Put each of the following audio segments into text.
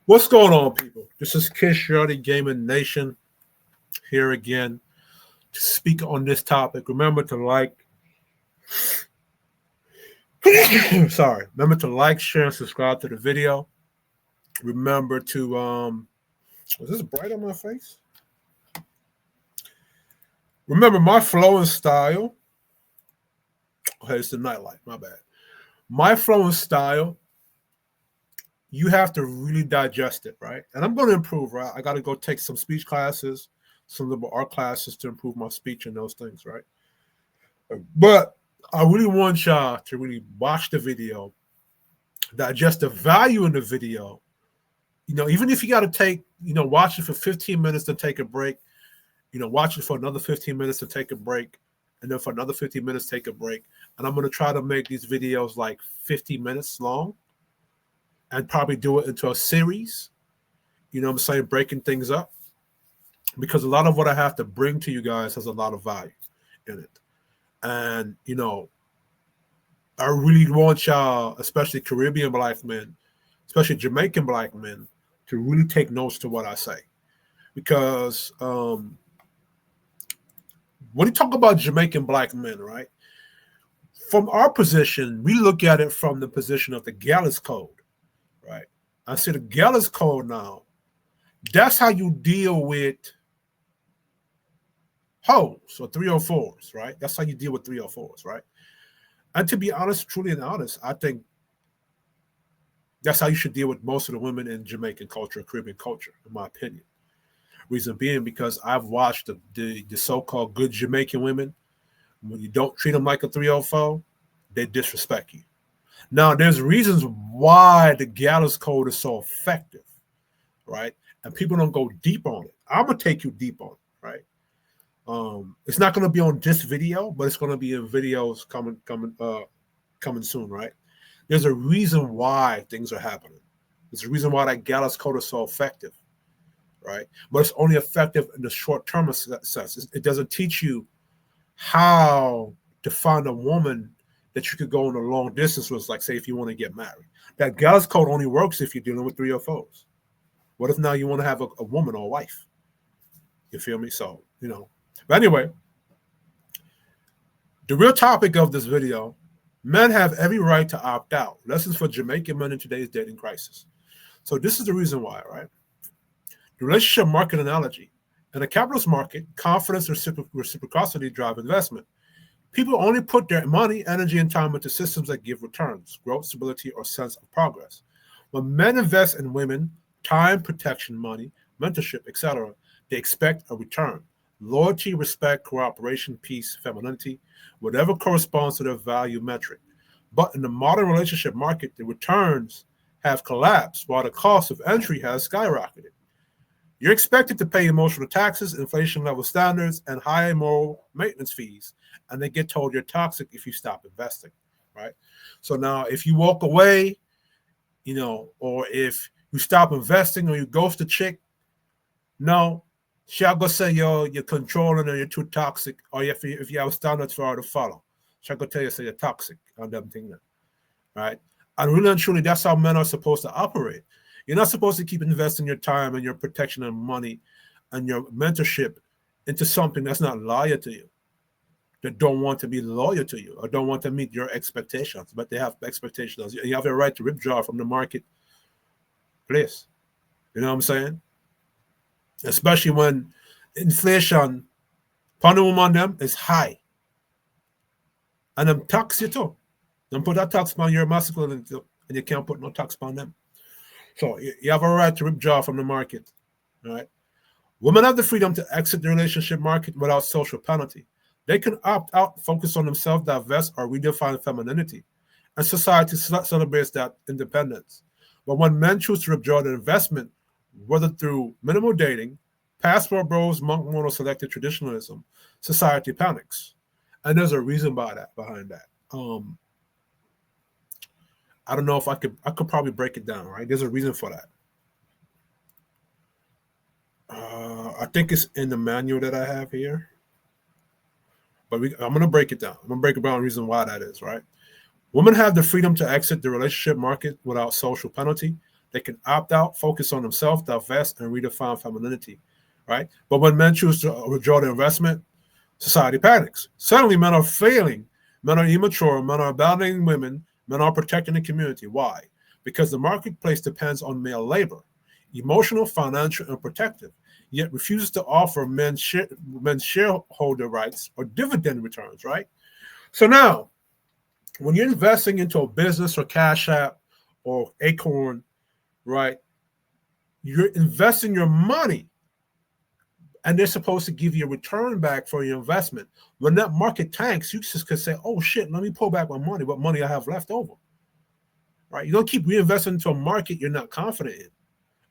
What's going on, people? This is Kish Shorty Gaming Nation here again to speak on this topic. Remember to remember to like, share, and subscribe to the video. Remember to is this bright on my face? Remember my flow and style. Okay, it's the nightlight, my bad. My flow and style, you have to really digest it, right? And I'm going to improve, right? I got to go take some speech classes, some liberal art classes to improve my speech and those things, right? But I really want y'all to really watch the video, digest the value in the video. Even if you got to watch it for 15 minutes to take a break, watch it for another 15 minutes to take a break, and then for another 15 minutes, take a break. And I'm going to try to make these videos like 50 minutes long and probably do it into a series, I'm saying, breaking things up, because a lot of what I have to bring to you guys has a lot of value in it. And, I really want y'all, especially Caribbean black men, especially Jamaican black men, to really take notes to what I say. Because when you talk about Jamaican black men, right, from our position, we look at it from the position of the Gallows Code, right? I say the Gallows Code now, that's how you deal with hoes or 304s, right? That's how you deal with 304s, right? And to be honest, truly and honest, I think that's how you should deal with most of the women in Jamaican culture, Caribbean culture, in my opinion. Reason being, because I've watched the so-called good Jamaican women. When you don't treat them like a 304, they disrespect you. Now, there's reasons why the Gallows Code is so effective, right? And people don't go deep on it. I'm going to take you deep on it, right? It's not going to be on this video, but it's going to be in videos coming soon, right? There's a reason why things are happening. There's a reason why that Gallows Code is so effective, right? But it's only effective in the short-term sense. It doesn't teach you how to find a woman that you could go on a long distance with, like, say, if you want to get married. That Gallows Code only works if you're dealing with 304s. What if now you want to have a woman or a wife? You feel me? So, But anyway, the real topic of this video, men have every right to opt out. Lessons for Jamaican men in today's dating crisis. So this is the reason why, right? The relationship market analogy. In a capitalist market, confidence and reciprocity drive investment. People only put their money, energy, and time into systems that give returns, growth, stability, or sense of progress. When men invest in women, time, protection, money, mentorship, etc., they expect a return. Loyalty, respect, cooperation, peace, femininity, whatever corresponds to their value metric. But in the modern relationship market, the returns have collapsed while the cost of entry has skyrocketed. You're expected to pay emotional taxes, inflation level standards, and high moral maintenance fees. And they get told you're toxic if you stop investing, right? So now if you walk away, or if you stop investing or you ghost a chick, no, she'll go say you're controlling or you're too toxic, or if you have standards for her to follow. She'll go tell you, say you're toxic on them thing, right? And really and truly, that's how men are supposed to operate. You're not supposed to keep investing your time and your protection and money and your mentorship into something that's not loyal to you, that don't want to be loyal to you or don't want to meet your expectations, but they have expectations. You have a right to withdraw from the market, please. You know what I'm saying? Especially when inflation upon the woman them is high. And them tax you too. Them put that tax on your masculine and you can't put no tax on them. So you have a right to withdraw from the market, all right? Women have the freedom to exit the relationship market without social penalty. They can opt out, focus on themselves, divest, or redefine femininity. And society celebrates that independence. But when men choose to withdraw their investment, whether through minimal dating, passport bros, monk mode, or selective traditionalism, society panics. And there's a reason behind that. I don't know if I could probably break it down, right? There's a reason for that. I think it's in the manual that I have here. But I'm going to break it down. I'm going to break it down the reason why that is, right? Women have the freedom to exit the relationship market without social penalty. They can opt out, focus on themselves, divest, and redefine femininity, right? But when men choose to withdraw their investment, society panics. Suddenly, men are failing. Men are immature. Men are abandoning women. Men are protecting the community. Why? Because the marketplace depends on male labor, emotional, financial, and protective, yet refuses to offer men shareholder rights or dividend returns, right? So now, when you're investing into a business or Cash App or Acorn, right, you're investing your money and they're supposed to give you a return back for your investment. When that market tanks, you just could say, oh shit, let me pull back my money, what money I have left over, right? You don't keep reinvesting into a market you're not confident in,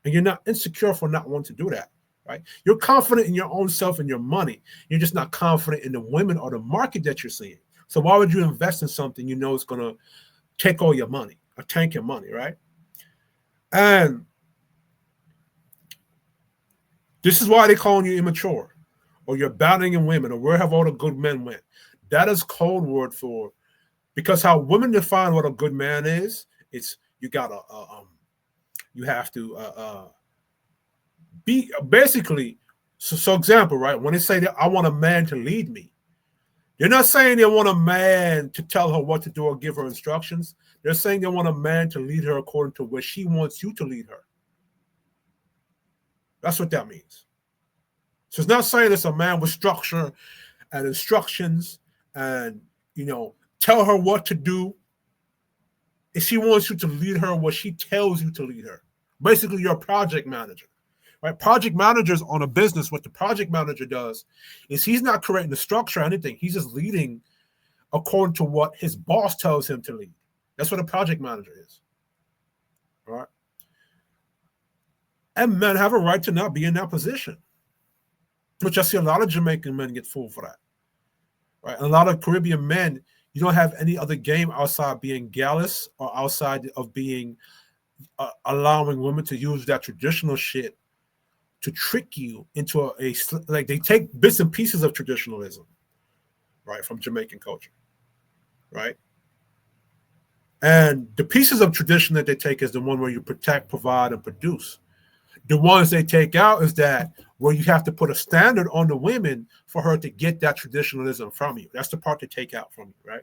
and you're not insecure for not wanting to do that, right? You're confident in your own self and your money. You're just not confident in the women or the market that you're seeing. So why would you invest in something you know is going to take all your money or tank your money, right? And this is why they're calling you immature, or you're battling in women, or where have all the good men went? That is code word for, because how women define what a good man is, it's you gotta you have to be basically. So example, right? When they say that I want a man to lead me, they're not saying they want a man to tell her what to do or give her instructions. They're saying they want a man to lead her according to where she wants you to lead her. That's what that means. So it's not saying it's a man with structure and instructions and, tell her what to do. If she wants you to lead her what she tells you to lead her. Basically, you're a project manager. Right? Project managers on a business, what the project manager does is he's not creating the structure or anything. He's just leading according to what his boss tells him to lead. That's what a project manager is. All right. And men have a right to not be in that position. Which I see a lot of Jamaican men get fooled for that. Right? And a lot of Caribbean men, you don't have any other game outside being gallus or outside of being allowing women to use that traditional shit to trick you into like they take bits and pieces of traditionalism, right, from Jamaican culture, right? And the pieces of tradition that they take is the one where you protect, provide, and produce. The ones they take out is that where you have to put a standard on the women for her to get that traditionalism from you. That's the part they take out from you, right?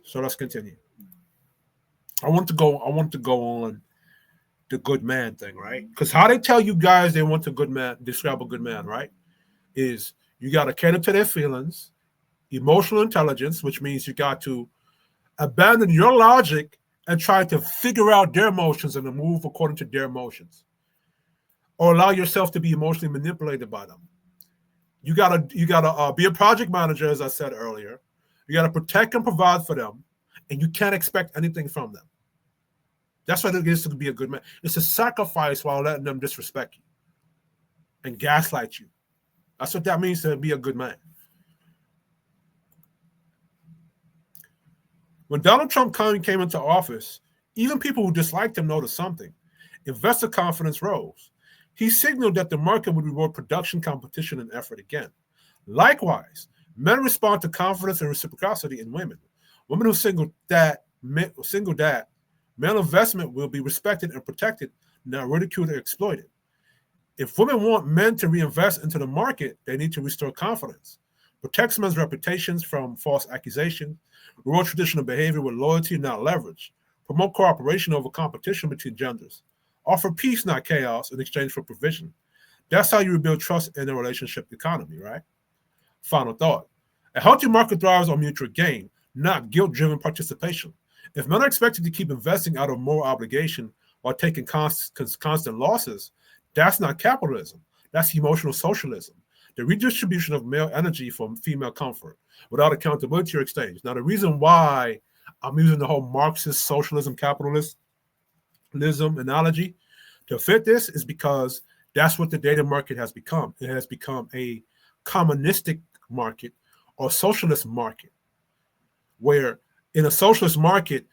So let's continue. I want to go on the good man thing, right? Because how they tell you guys they want a good man, describe a good man, right? Is you got to cater to their feelings, emotional intelligence, which means you got to abandon your logic and try to figure out their emotions and to move according to their emotions, or allow yourself to be emotionally manipulated by them. You gotta be a project manager, as I said earlier. You gotta protect and provide for them, and you can't expect anything from them. That's what it is to be a good man. It's a sacrifice while letting them disrespect you and gaslight you. That's what that means to be a good man. When Donald Trump came into office, even people who disliked him noticed something. Investor confidence rose. He signaled that the market would reward production, competition, and effort again. Likewise, men respond to confidence and reciprocity in women. Women who single that, male investment will be respected and protected, not ridiculed or exploited. If women want men to reinvest into the market, they need to restore confidence, protect men's reputations from false accusations, reward traditional behavior with loyalty, not leverage, promote cooperation over competition between genders, offer peace, not chaos, in exchange for provision. That's how you rebuild trust in a relationship economy, right? Final thought. A healthy market thrives on mutual gain, not guilt-driven participation. If men are expected to keep investing out of moral obligation while taking constant losses, that's not capitalism. That's emotional socialism. The redistribution of male energy for female comfort without accountability or exchange. Now, the reason why I'm using the whole Marxist socialism, capitalism analogy to fit this is because that's what the data market has become. It has become a communistic market or socialist market, where in a socialist market,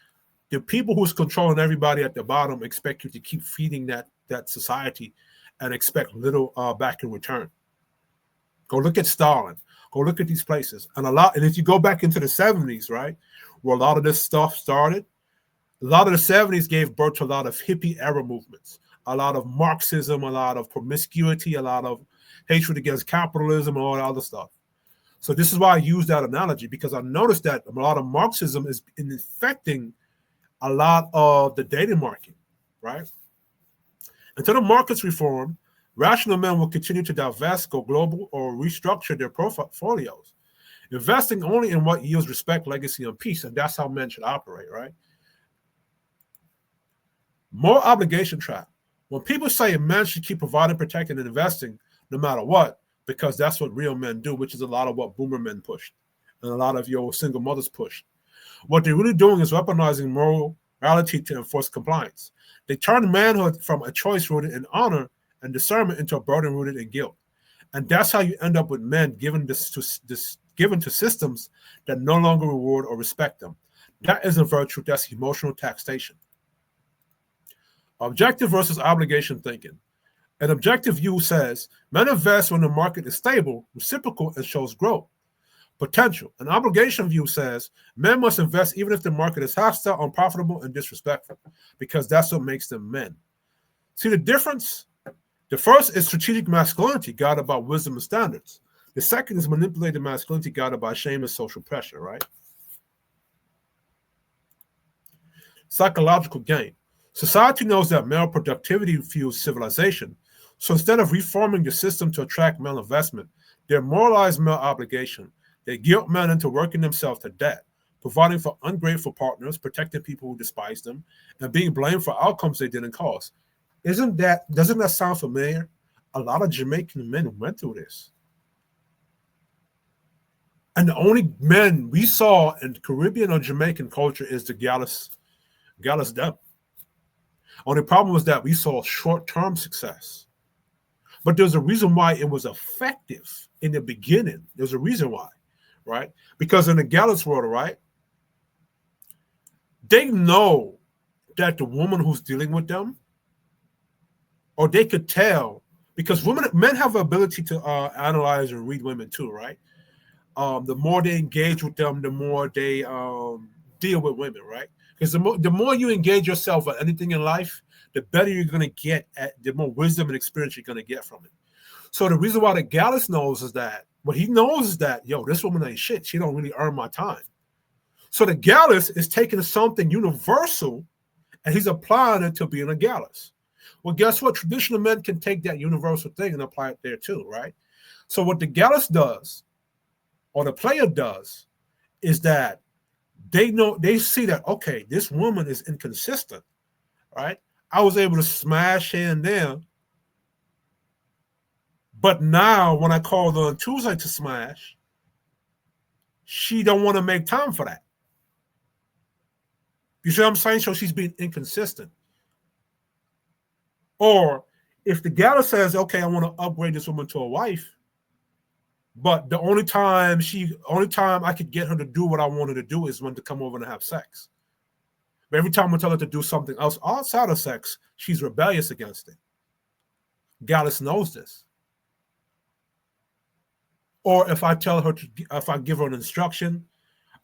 the people who's controlling everybody at the bottom expect you to keep feeding that society and expect little back in return. Go look at Stalin. Go look at these places. And if you go back into the 70s, right, where a lot of this stuff started, A lot of the 70s gave birth to a lot of hippie era movements, a lot of Marxism, a lot of promiscuity, a lot of hatred against capitalism, and all that other stuff. So this is why I use that analogy, because I noticed that a lot of Marxism is infecting a lot of the dating market, right? Until the markets reform, rational men will continue to divest, go global, or restructure their portfolios, investing only in what yields respect, legacy, and peace. And that's how men should operate, right? More obligation trap. When people say a man should keep providing, protecting, and investing no matter what, because that's what real men do, which is a lot of what boomer men pushed and a lot of your single mothers pushed. What they're really doing is weaponizing morality to enforce compliance. They turn manhood from a choice rooted in honor and discernment into a burden rooted in guilt. And that's how you end up with men given to systems that no longer reward or respect them. That isn't virtue, that's emotional taxation. Objective versus obligation thinking. An objective view says men invest when the market is stable, reciprocal, and shows growth potential. An obligation view says men must invest even if the market is hostile, unprofitable, and disrespectful, because that's what makes them men. See the difference? The first is strategic masculinity, guided by wisdom and standards. The second is manipulated masculinity, guided by shame and social pressure, right? Psychological gain. Society knows that male productivity fuels civilization. So instead of reforming the system to attract male investment, they moralize male obligation. They guilt men into working themselves to death, providing for ungrateful partners, protecting people who despise them, and being blamed for outcomes they didn't cause. Doesn't that sound familiar? A lot of Jamaican men went through this. And the only men we saw in Caribbean or Jamaican culture is the gallus them. Only problem was that we saw short-term success. But there's a reason why it was effective in the beginning. There's a reason why, right? Because in the gallus world, right, they know that the woman who's dealing with them, or they could tell, because men have the ability to analyze and read women too, right? The more they engage with them, the more they deal with women, right? Because the more you engage yourself with anything in life, the better you're going to get at, the more wisdom and experience you're going to get from it. So the reason why the gallus knows is that, what he knows is that, yo, this woman ain't shit. She don't really earn my time. So the gallus is taking something universal and he's applying it to being a gallus. Well, guess what? Traditional men can take that universal thing and apply it there too, right? So what the gallus does, or the player does, is that they see that, okay, this woman is inconsistent, right? I was able to smash here and there, but now when I call her on Tuesday to smash, she don't want to make time for that. You see what I'm saying? So she's being inconsistent. Or if the gala says, okay, I want to upgrade this woman to a wife, but the only time I could get her to do what I want her to do is when to come over and have sex. But every time I tell her to do something else outside of sex, she's rebellious against it. Gallus knows this. Or if I give her an instruction,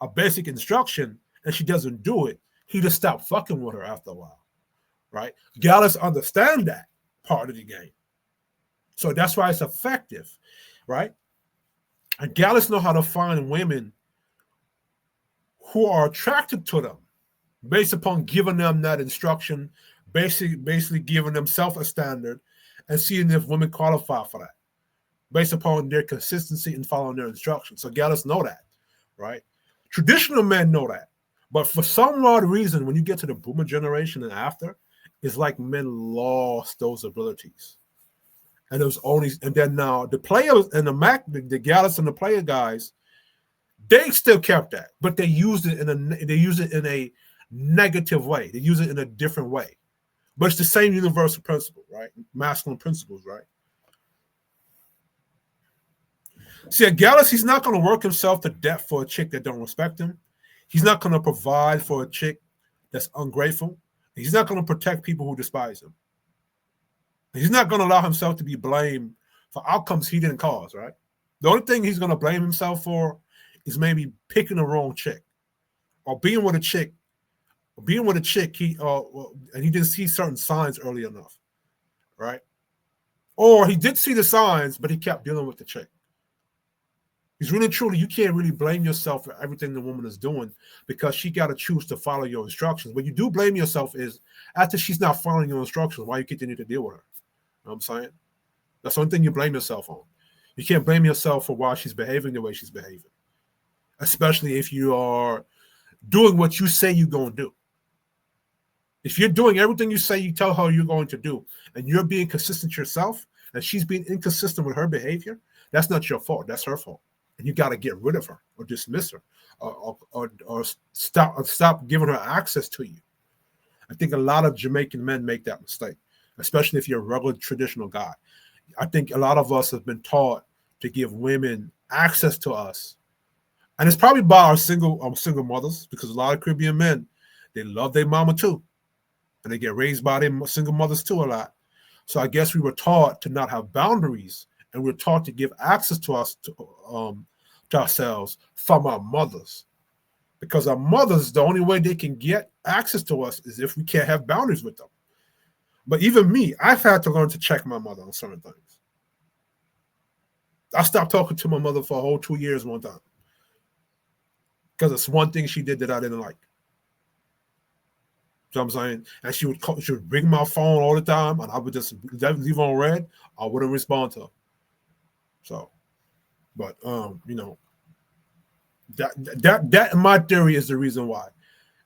a basic instruction, and she doesn't do it, he just stop fucking with her after a while, right? Gallus understand that part of the game. So that's why it's effective, right? And Gallus know how to find women who are attracted to them based upon giving them that instruction, basically giving themselves a standard and seeing if women qualify for that based upon their consistency in following their instructions. So Gallus know that, right? Traditional men know that. But for some odd reason, when you get to the boomer generation and after, it's like men lost those abilities. And then now the players and the Gallus and the player guys, they still kept that, but they use it in a negative way. They use it in a different way. But it's the same universal principle, right? Masculine principles, right? See, a Gallus, he's not going to work himself to death for a chick that don't respect him. He's not going to provide for a chick that's ungrateful. He's not going to protect people who despise him. He's not going to allow himself to be blamed for outcomes he didn't cause, right? The only thing he's going to blame himself for is maybe picking the wrong chick or being with a chick being with a chick, and he didn't see certain signs early enough, right? Or he did see the signs, but he kept dealing with the chick. Because really, truly, you can't really blame yourself for everything the woman is doing because she got to choose to follow your instructions. What you do blame yourself is after she's not following your instructions, why you continue to deal with her. You know what I'm saying? That's one thing you blame yourself on. You can't blame yourself for why she's behaving the way she's behaving, especially if you are doing what you say you're going to do. If you're doing everything you say you tell her you're going to do, and you're being consistent yourself, and she's being inconsistent with her behavior, that's not your fault. That's her fault. And you got to get rid of her or dismiss her or stop giving her access to you. I think a lot of Jamaican men make that mistake, especially if you're a regular traditional guy. I think a lot of us have been taught to give women access to us. And it's probably by our single mothers, because a lot of Caribbean men, they love their mama too. And they get raised by their single mothers too a lot. So I guess we were taught to not have boundaries, and we're taught to give access to us to ourselves from our mothers. Because our mothers, the only way they can get access to us is if we can't have boundaries with them. But even me, I've had to learn to check my mother on certain things. I stopped talking to my mother for a whole 2 years one time. Because it's one thing she did that I didn't like. You know what I'm saying? And she would ring my phone all the time, and I would just leave on red. I wouldn't respond to her. So, but that in my theory is the reason why.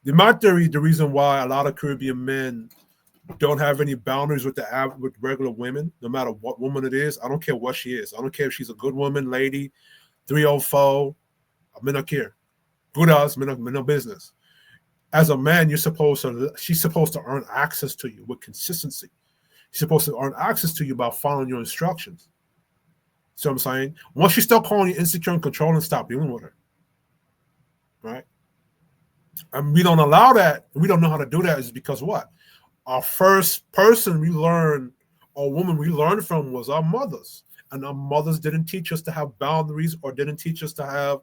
In my theory, the reason why a lot of Caribbean men don't have any boundaries with regular women, no matter what woman it is. I don't care what she is. I don't care if she's a good woman, lady, 304. I don't care. Good us, no business. As a man, she's supposed to earn access to you with consistency. She's supposed to earn access to you by following your instructions. See what I'm saying? Once you start calling you insecure and controlling, stop dealing with her. Right? And we don't allow that. We don't know how to do that is because what? Our first person we learned, or woman we learned from, was our mothers. And our mothers didn't teach us to have boundaries or didn't teach us to have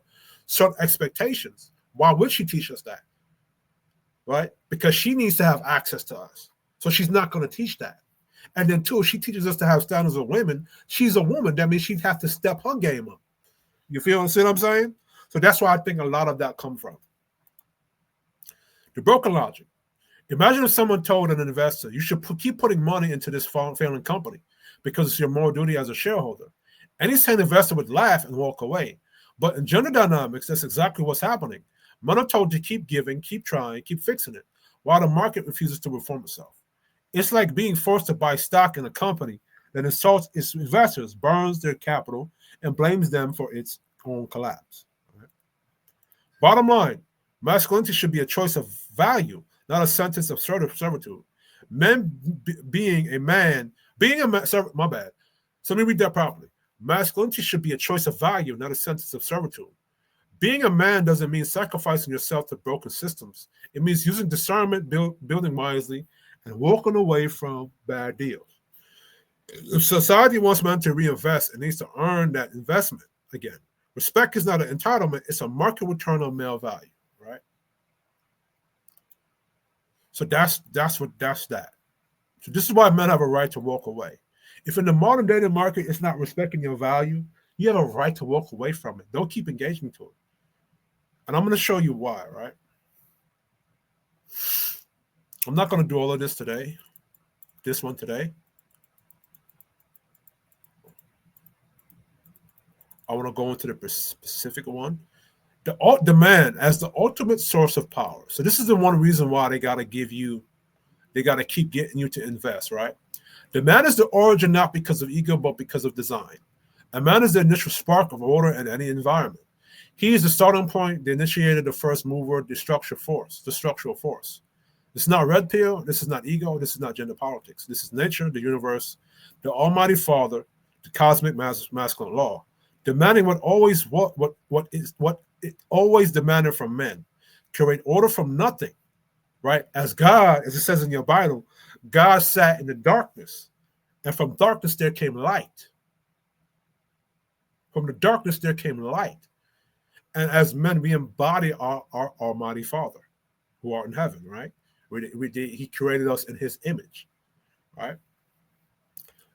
certain expectations. Why would she teach us that? Right? Because she needs to have access to us. So she's not going to teach that. And then two, she teaches us to have standards of women. She's a woman. That means she'd have to step her game up. You see what I'm saying? So that's why I think a lot of that comes from. The broken logic. Imagine if someone told an investor, you should keep putting money into this failing company because it's your moral duty as a shareholder. Any sane investor would laugh and walk away. But in gender dynamics, that's exactly what's happening. Men are told to keep giving, keep trying, keep fixing it, while the market refuses to reform itself. It's like being forced to buy stock in a company that insults its investors, burns their capital, and blames them for its own collapse. Right? Bottom line, masculinity should be a choice of value, not a sentence of servitude. Being a man, my bad. So let me read that properly. Masculinity should be a choice of value, not a sentence of servitude. Being a man doesn't mean sacrificing yourself to broken systems. It means using discernment, building wisely, and walking away from bad deals. If society wants men to reinvest, it needs to earn that investment again. Respect is not an entitlement, it's a market return on male value, right? So that's that. So this is why men have a right to walk away. If in the modern dating market it's not respecting your value, you have a right to walk away from it. Don't keep engaging to it. And I'm going to show you why, right? I'm not going to do all of this today. This one today. I want to go into the specific one. The man as the ultimate source of power. So this is the one reason why they got to keep getting you to invest, right? The man is the origin not because of ego, but because of design. A man is the initial spark of order in any environment. He is the starting point, the initiator, the first mover, the structural force. This is not red pill. This is not ego. This is not gender politics. This is nature, the universe, the Almighty Father, the cosmic masculine law, demanding what it always demanded from men. Create order from nothing, right? As God, as it says in your Bible, God sat in the darkness, and from darkness there came light. From the darkness there came light. And as men, we embody our Almighty Father, who art in heaven, right? He created us in his image, right?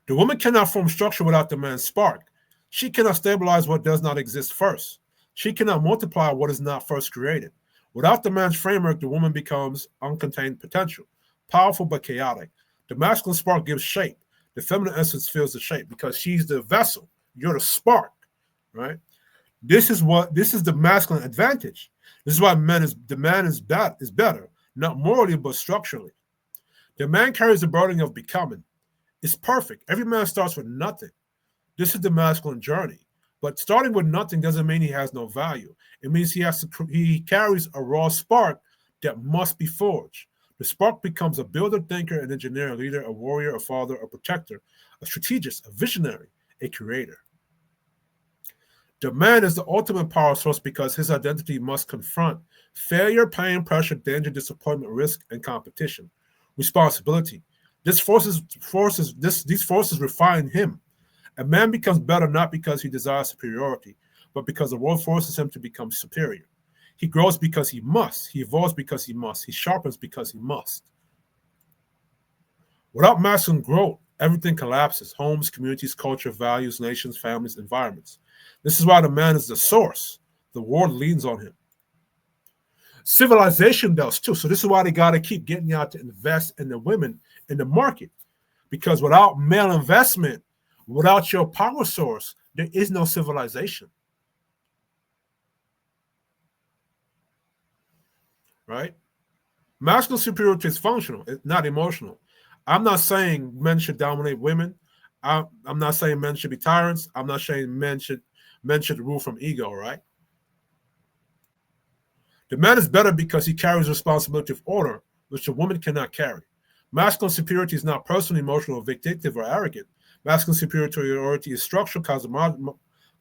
The woman cannot form structure without the man's spark. She cannot stabilize what does not exist first. She cannot multiply what is not first created. Without the man's framework, the woman becomes uncontained potential, powerful but chaotic. The masculine spark gives shape. The feminine essence fills the shape because she's the vessel. You're the spark, right? This is the masculine advantage. This is why the man is better, not morally but structurally. The man carries the burden of becoming. It's perfect. Every man starts with nothing. This is the masculine journey. But starting with nothing doesn't mean he has no value. It means he carries a raw spark that must be forged. The spark becomes a builder, thinker, an engineer, a leader, a warrior, a father, a protector, a strategist, a visionary, a creator. The man is the ultimate power source because his identity must confront failure, pain, pressure, danger, disappointment, risk, and competition. Responsibility. These forces refine him. A man becomes better not because he desires superiority, but because the world forces him to become superior. He grows because he must. He evolves because he must. He sharpens because he must. Without masculine growth, everything collapses: homes, communities, culture, values, nations, families, environments. This is why the man is the source. The world leans on him. Civilization does too. So this is why they got to keep getting you out to invest in the women in the market. Because without male investment, without your power source, there is no civilization. Right? Masculine superiority is functional, it's not emotional. I'm not saying men should dominate women. I'm not saying men should be tyrants. I'm not saying men should rule from ego, right? The man is better because he carries responsibility of order, which a woman cannot carry. Masculine superiority is not personal, emotional, vindictive, or arrogant. Masculine superiority is structural,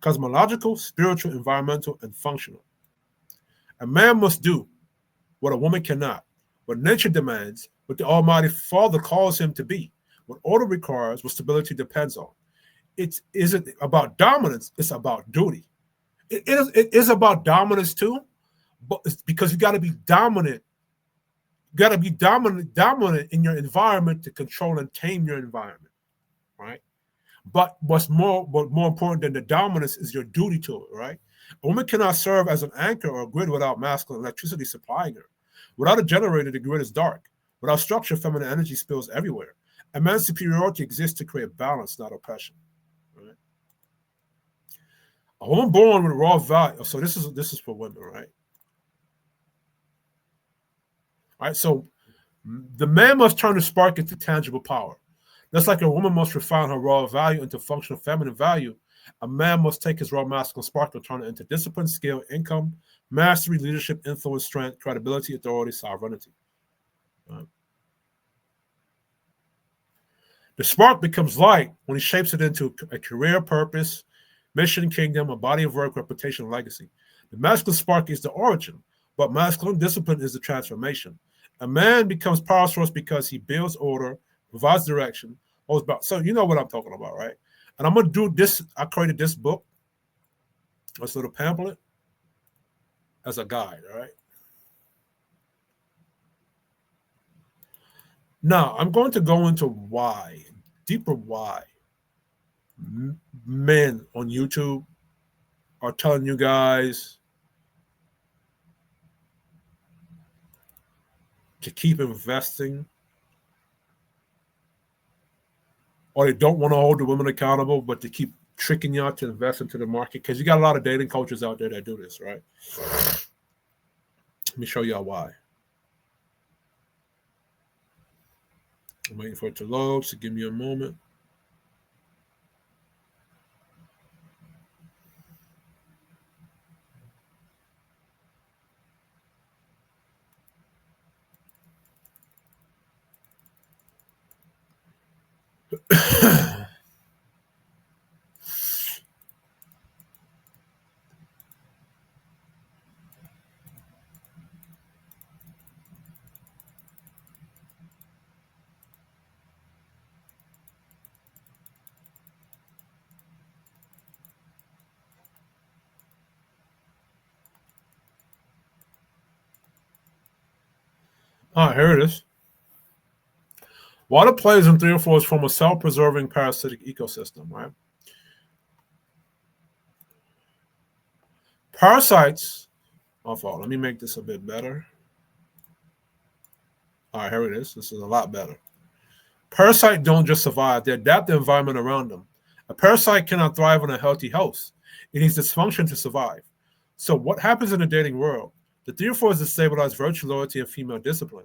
cosmological, spiritual, environmental, and functional. A man must do what a woman cannot, what nature demands, what the Almighty Father calls him to be, what order requires, what stability depends on. It isn't about dominance, it's about duty. It is about dominance too, but it's because you got to be dominant. You got to be dominant in your environment to control and tame your environment, right? But more important than the dominance is your duty to it, right? A woman cannot serve as an anchor or a grid without masculine electricity supplying her. Without a generator, the grid is dark. Without structure, feminine energy spills everywhere. A man's superiority exists to create balance, not oppression. Right? A woman born with raw value. So this is for women, right? All right. So the man must turn the spark into tangible power. Just like a woman must refine her raw value into functional feminine value, a man must take his raw masculine spark and turn it into discipline, skill, income, mastery, leadership, influence, strength, credibility, authority, sovereignty. Right? The spark becomes light when he shapes it into a career, purpose, mission, kingdom, a body of work, reputation, legacy. The masculine spark is the origin, but masculine discipline is the transformation. A man becomes power source because he builds order, provides direction, holds back. So you know what I'm talking about, right? And I'm gonna do this. I created this book, this little pamphlet, as a guide. All right. Now I'm going to go into why, deeper why men on YouTube are telling you guys to keep investing, or they don't want to hold the women accountable, but to keep tricking you out to invest into the market. Because you got a lot of dating coaches out there that do this, right? Let me show y'all why. I'm waiting for it to load, so give me a moment. All right, here it is. Water players and thriophores form a self-preserving parasitic ecosystem, right? Parasites, let me make this a bit better. All right, here it is. This is a lot better. Parasites don't just survive, they adapt the environment around them. A parasite cannot thrive on a healthy host. It needs dysfunction to survive. So what happens in the dating world? The thriophores destabilize virtue, loyalty, and female discipline.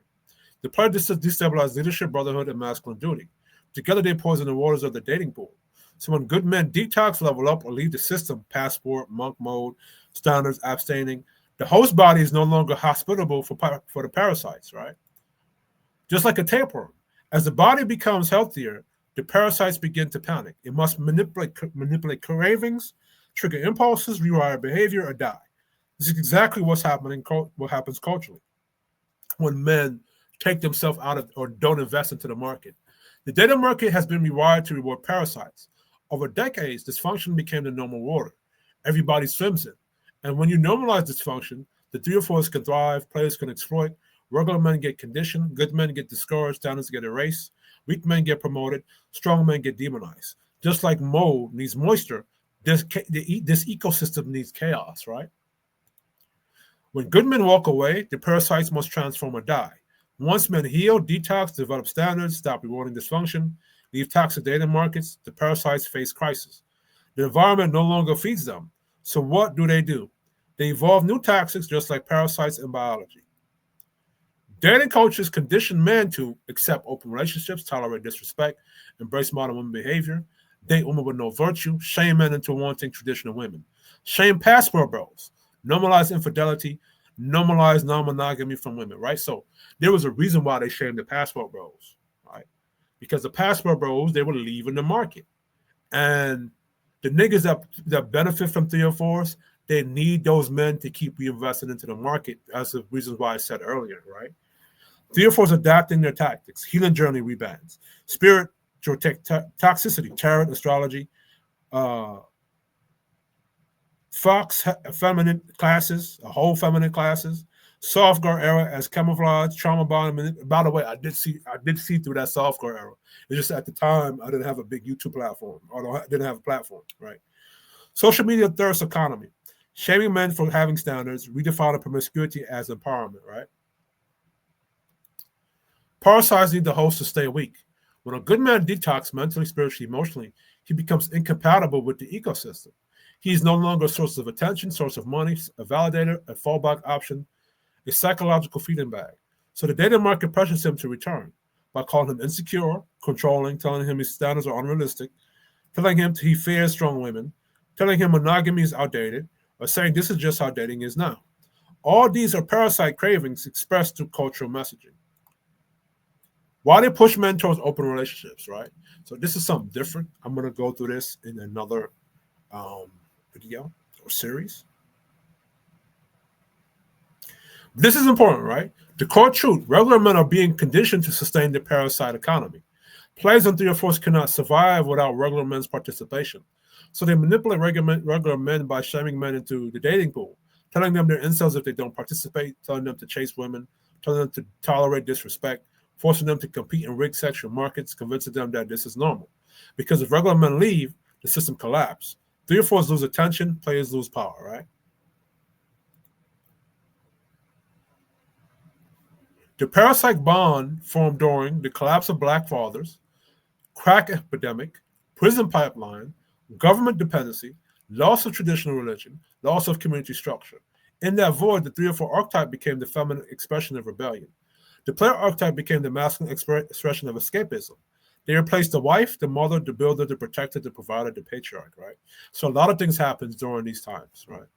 The player destabilize leadership, brotherhood, and masculine duty. Together, they poison the waters of the dating pool. So when good men detox, level up, or leave the system, passport, monk mode, standards, abstaining, the host body is no longer hospitable for the parasites, right? Just like a tapeworm. As the body becomes healthier, the parasites begin to panic. It must manipulate cravings, trigger impulses, rewire behavior, or die. This is exactly what happens culturally when men take themselves out of or don't invest into the market. The data market has been rewired to reward parasites. Over decades, dysfunction became the normal water. Everybody swims in. And when you normalize dysfunction, the thriophores can thrive, players can exploit, regular men get conditioned, good men get discouraged, standards get erased, weak men get promoted, strong men get demonized. Just like mold needs moisture, this ecosystem needs chaos, right? When good men walk away, the parasites must transform or die. Once men heal, detox, develop standards, stop rewarding dysfunction, leave toxic data markets, the parasites face crisis. The environment no longer feeds them. So what do? They evolve new toxics just like parasites in biology. Dating cultures condition men to accept open relationships, tolerate disrespect, embrace modern women behavior, date women with no virtue, shame men into wanting traditional women, shame passport bros, normalize infidelity, normalize non-monogamy from women, right? So there was a reason why they shamed the passport bros, right? Because the passport bros, they were leaving the market. And the niggas that benefit from thriophores, they need those men to keep reinvesting into the market, as the reasons why I said earlier, right? Thriophores adapting their tactics, healing journey rebounds, spiritual toxicity, tarot, astrology, Fox feminine classes, a whole feminine classes, soft girl era as camouflage, trauma bond. By the way, I did see through that soft girl era. It's just at the time I didn't have a big YouTube platform, or didn't have a platform, right? Social media thirst economy, shaming men for having standards, redefining promiscuity as empowerment, right? Parasites need the host to stay weak. When a good man detox mentally, spiritually, emotionally, he becomes incompatible with the ecosystem. He is no longer a source of attention, source of money, a validator, a fallback option, a psychological feeding bag. So the data market pressures him to return by calling him insecure, controlling, telling him his standards are unrealistic, telling him he fears strong women, telling him monogamy is outdated, or saying this is just how dating is now. All these are parasite cravings expressed through cultural messaging. Why they push men towards open relationships, right? So this is something different. I'm going to go through this in another video or series. This is important, right? The core truth, regular men are being conditioned to sustain the parasite economy. Players and thriophores cannot survive without regular men's participation. So they manipulate regular men by shaming men into the dating pool, telling them they're incels if they don't participate, telling them to chase women, telling them to tolerate disrespect, forcing them to compete in rigged sexual markets, convincing them that this is normal. Because if regular men leave, the system collapses. Thriophores lose attention, players lose power, right? The parasite bond formed during the collapse of black fathers, crack epidemic, prison pipeline, government dependency, loss of traditional religion, loss of community structure. In that void, the thriophore archetype became the feminine expression of rebellion. The player archetype became the masculine expression of escapism. They replaced the wife, the mother, the builder, the protector, the provider, the patriarch, right? So a lot of things happens during these times, right?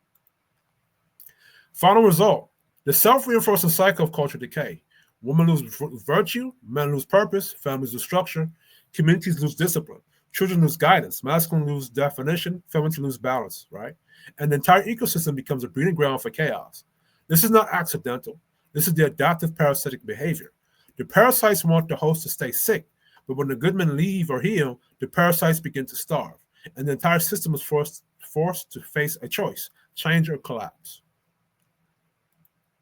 Final result, the self-reinforcing cycle of culture decay. Women lose virtue, men lose purpose, families lose structure, communities lose discipline, children lose guidance, masculine lose definition, feminine lose balance, right? And the entire ecosystem becomes a breeding ground for chaos. This is not accidental. This is the adaptive parasitic behavior. The parasites want the host to stay sick, but when the good men leave or heal, the parasites begin to starve, and the entire system is forced to face a choice, change or collapse.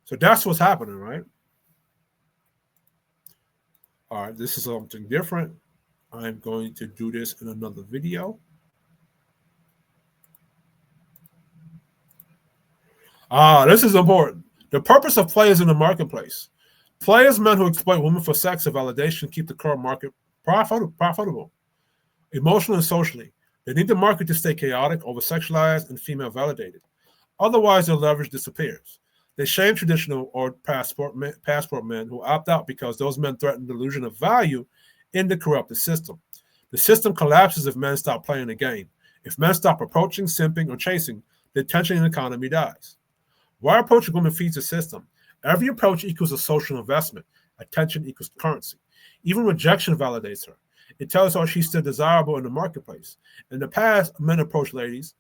So that's what's happening, right? All right, this is something different. I'm going to do this in another video. This is important. The purpose of players in the marketplace. Players, men who exploit women for sex or validation, keep the current market profitable, emotionally and socially. They need the market to stay chaotic, over sexualized, and female validated. Otherwise, their leverage disappears. They shame traditional or passport men who opt out because those men threaten the illusion of value in the corrupted system. The system collapses if men stop playing the game. If men stop approaching, simping, or chasing, the tension in the economy dies. Why approaching women feeds the system? Every approach equals a social investment. Attention equals currency. Even rejection validates her. It tells her she's still desirable in the marketplace. In the past, men approached ladies,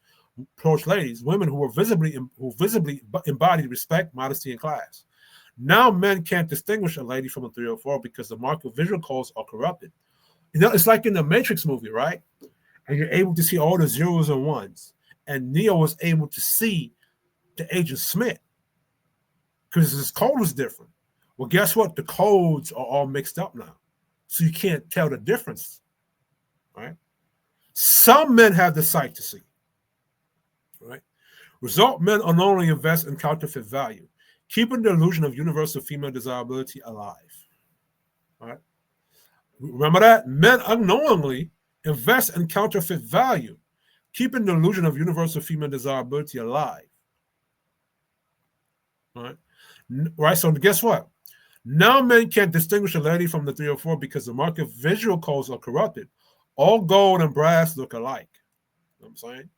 women who visibly embodied respect, modesty, and class. Now men can't distinguish a lady from a 304 because the market visual codes are corrupted. You know, it's like in the Matrix movie, right? And you're able to see all the zeros and ones. And Neo was able to see the Agent Smith because his code was different. Well, guess what? The codes are all mixed up now. So you can't tell the difference, right? Some men have the sight to see, right? Result, men unknowingly invest in counterfeit value, keeping the illusion of universal female desirability alive, right? Remember that? Men unknowingly invest in counterfeit value, keeping the illusion of universal female desirability alive, right? Right, so guess what? Now men can't distinguish a lady from the 304 because the market visual codes are corrupted. All gold and brass look alike. You know what I'm saying?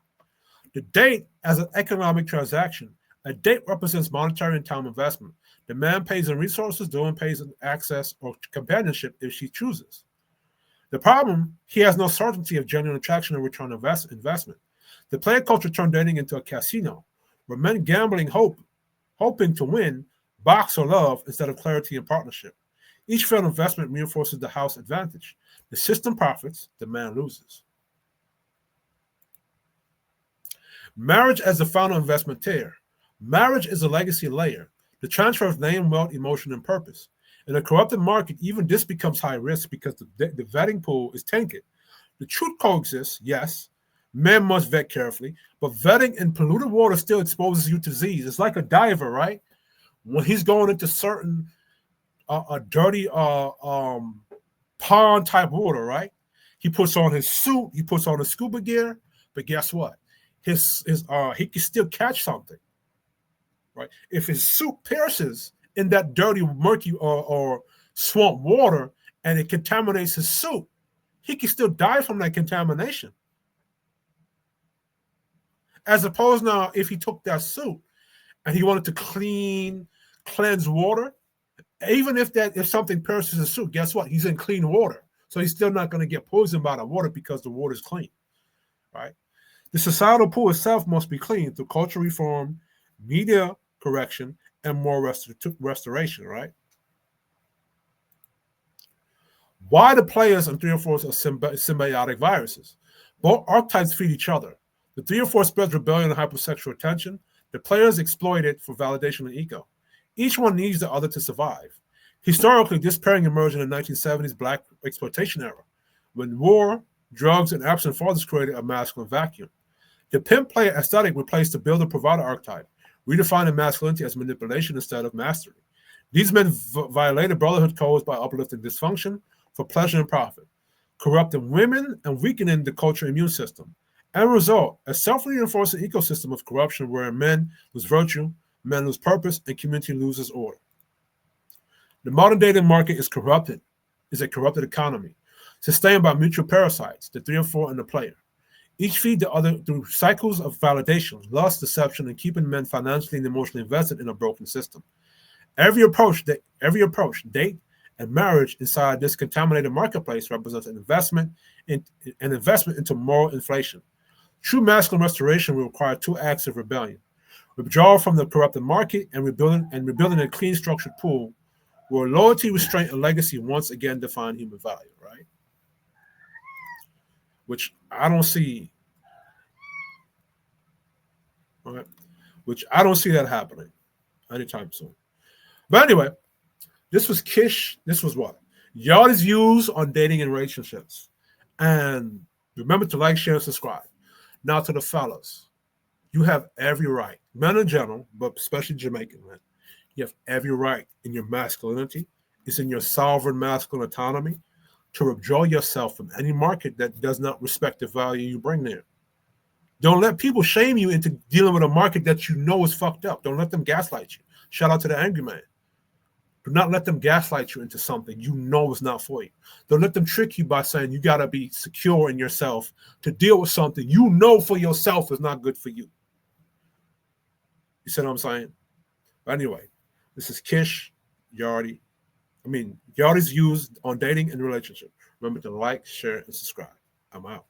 The date as an economic transaction. A date represents monetary and time investment. The man pays in resources, the woman pays in access or companionship if she chooses. The problem, he has no certainty of genuine attraction or return investment. The player culture turned dating into a casino, where men gambling hoping to win, box or love instead of clarity and partnership. Each failed investment reinforces the house advantage. The system profits, the man loses. Marriage as the final investment tier. Marriage is a legacy layer, the transfer of name, wealth, emotion, and purpose. In a corrupted market, even this becomes high risk because the vetting pool is tainted. The truth coexists, yes. Men must vet carefully, but vetting in polluted water still exposes you to disease. It's like a diver, right? When he's going into certain dirty pond type water, right? He puts on his suit, he puts on his scuba gear, but guess what? He can still catch something, right? If his suit pierces in that dirty, murky or swamp water and it contaminates his suit, he can still die from that contamination. As opposed now, if he took that suit and he wanted to cleanse water, even if something pierces his suit, guess what? He's in clean water. So he's still not going to get poisoned by the water because the water is clean, right? The societal pool itself must be clean through cultural reform, media correction, and more restoration, right? Why the players and 304s are symbiotic viruses? Both archetypes feed each other. The 304 spreads rebellion and hypersexual attention. The players exploit it for validation and ego. Each one needs the other to survive. Historically, this pairing emerged in the 1970s Black exploitation era, when war, drugs, and absent fathers created a masculine vacuum. The pimp player aesthetic replaced the builder provider archetype, redefining masculinity as manipulation instead of mastery. These men violated brotherhood codes by uplifting dysfunction for pleasure and profit, corrupting women and weakening the cultural immune system. End result, a self-reinforcing ecosystem of corruption where men lose virtue, men lose purpose, and community loses order. The modern dating market is a corrupted economy, sustained by mutual parasites, the 304 and the player. Each feed the other through cycles of validation, lust, deception, and keeping men financially and emotionally invested in a broken system. Every approach, date, and marriage inside this contaminated marketplace represents an investment into moral inflation. True masculine restoration will require two acts of rebellion: withdrawal from the corrupted market and rebuilding a clean, structured pool where loyalty, restraint, and legacy once again define human value, right? Which I don't see, right? Which I don't see that happening anytime soon. But anyway, this was Kish. This was what? Yard is used on dating and relationships. And remember to like, share, and subscribe. Now to the fellas. You have every right, men in general, but especially Jamaican men, you have every right in your masculinity. It's in your sovereign masculine autonomy to withdraw yourself from any market that does not respect the value you bring there. Don't let people shame you into dealing with a market that you know is fucked up. Don't let them gaslight you. Shout out to the angry man. Do not let them gaslight you into something you know is not for you. Don't let them trick you by saying you got to be secure in yourself to deal with something you know for yourself is not good for you. You see what I'm saying? But anyway, this is Kish, Yardy. Yard is used on dating and relationship. Remember to like, share, and subscribe. I'm out.